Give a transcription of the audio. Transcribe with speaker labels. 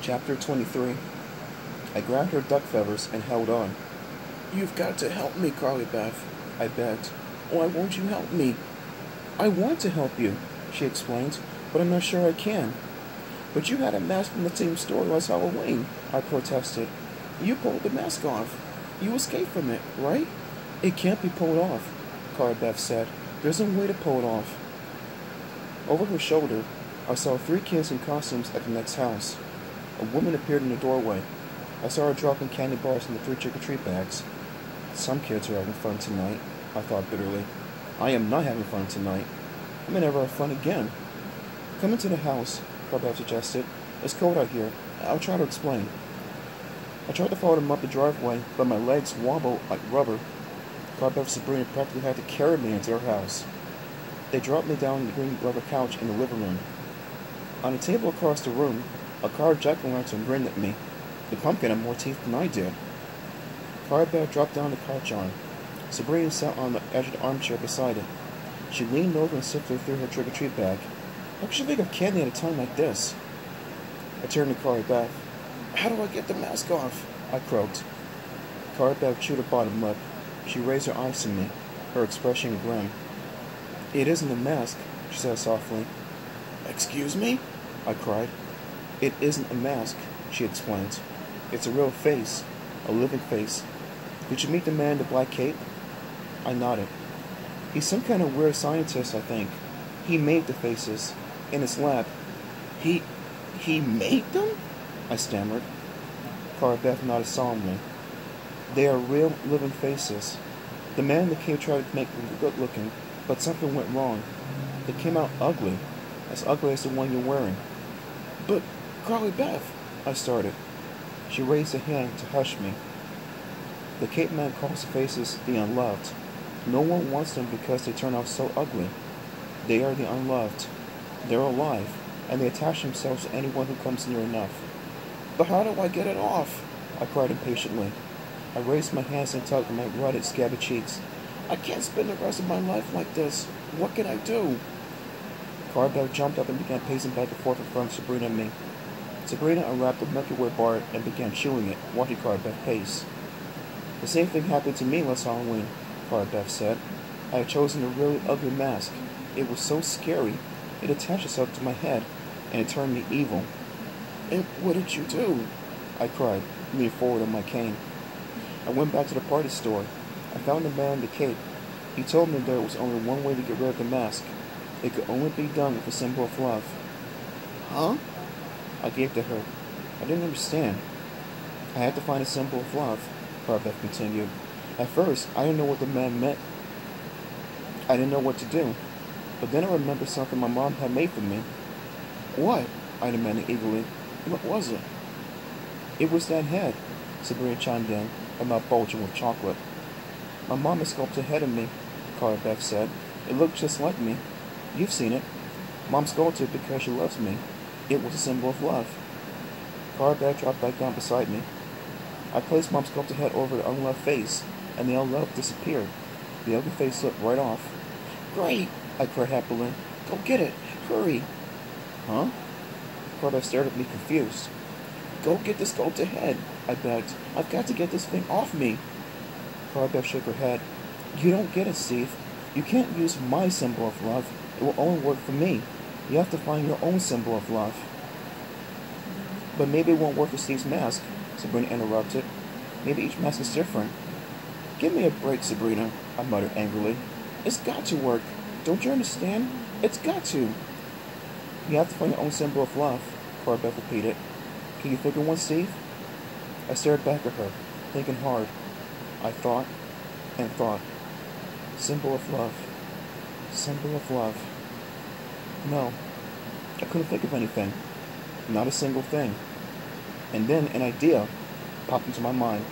Speaker 1: Chapter 23. I grabbed her duck feathers and held on. "You've got to help me, Carly Beth," I begged. "Why won't you help me?" "I want to help you," she explained, "but I'm not sure I can." "But you had a mask from the same store last Halloween," I protested. "You pulled the mask off. You escaped from it, right?" "It can't be pulled off," Carly Beth said. "There's no way to pull it off." Over her shoulder, I saw 3 kids in costumes at the next house. A woman appeared in the doorway. I saw her dropping candy bars in the 3 trick-or-treat bags. Some kids are having fun tonight, I thought bitterly. I am not having fun tonight. I may never have fun again. "Come into the house," Carl suggested. "It's cold out here. I'll try to explain." I tried to follow them up the driveway, but my legs wobbled like rubber. Carl and Sabrina practically had to carry me into their house. They dropped me down on the green rubber couch in the living room. On a table across the room, a carved jack-o'-lantern grinned at me. The pumpkin had more teeth than I did. Carl dropped down the couch arm. Sabrina sat on the edge of the armchair beside it. She leaned over and sifted through her trick-or-treat bag. How could she think of candy at a time like this? I turned to Carly Beth. "How do I get the mask off?" I croaked. Carly Beth chewed her bottom lip. She raised her eyes to me, her expression grim. "It isn't a mask," she said softly. "Excuse me?" I cried. "It isn't a mask," she explained. "It's a real face, a living face. Did you meet the man in the black cape?" I nodded. "He's some kind of weird scientist, I think. He made the faces, in his lab." He made them?" I stammered. Carl Beth nodded solemnly. "They are real, living faces. The man in the cape tried to make them good-looking, but something went wrong. They came out ugly, as ugly as the one you're wearing." "But, Carly Beth," I started. She raised a hand to hush me. "The cape man calls the faces the unloved. No one wants them because they turn out so ugly. They are the unloved. They're alive, and they attach themselves to anyone who comes near enough." "But how do I get it off?" I cried impatiently. I raised my hands and tugged at my rutted, scabby cheeks. "I can't spend the rest of my life like this. What can I do?" Carl jumped up and began pacing back and forth in front of Sabrina and me. Sabrina unwrapped the Milky Way bar and began chewing it, watching Carl pace. "The same thing happened to me last Halloween," Carl said. "I had chosen a really ugly mask. It was so scary. It attached itself to my head, and it turned me evil." "And what did you do?" I cried, leaning forward on my cane. "I went back to the party store. I found the man in the cape. He told me there was only one way to get rid of the mask. It could only be done with a symbol of love." "Huh?" I gave to her. I didn't understand. "I had to find a symbol of love," Carl continued. "At first, I didn't know what the man meant. I didn't know what to do. But then I remembered something my mom had made for me." "What?" I demanded eagerly. "What was it?" "It was that head," Sabrina chimed in, her mouth bulging with chocolate. "My mom had sculpted a head of me," Carl said. "It looked just like me. You've seen it. Mom sculpted it because she loves me. It was a symbol of love." Carl dropped back down beside me. I placed Mom's sculpted head over the unloved face, and the unloved disappeared. The ugly face slipped right off. "Great!" I cried happily. "Go get it! Hurry!" "Huh?" Carl stared at me confused. "Go get the sculpted head," I begged. "I've got to get this thing off me." Carl shook her head. "You don't get it, Steve. You can't use my symbol of love. It will only work for me. You have to find your own symbol of love." "But maybe it won't work for Steve's mask," Sabrina interrupted. "Maybe each mask is different." "Give me a break, Sabrina," I muttered angrily. "It's got to work. Don't you understand? It's got to." "You have to find your own symbol of love," Carl repeated. "Can you think of one, Steve?" I stared back at her, thinking hard. I thought and thought. Symbol of love. Symbol of love. No, I couldn't think of anything. Not a single thing. And then an idea popped into my mind.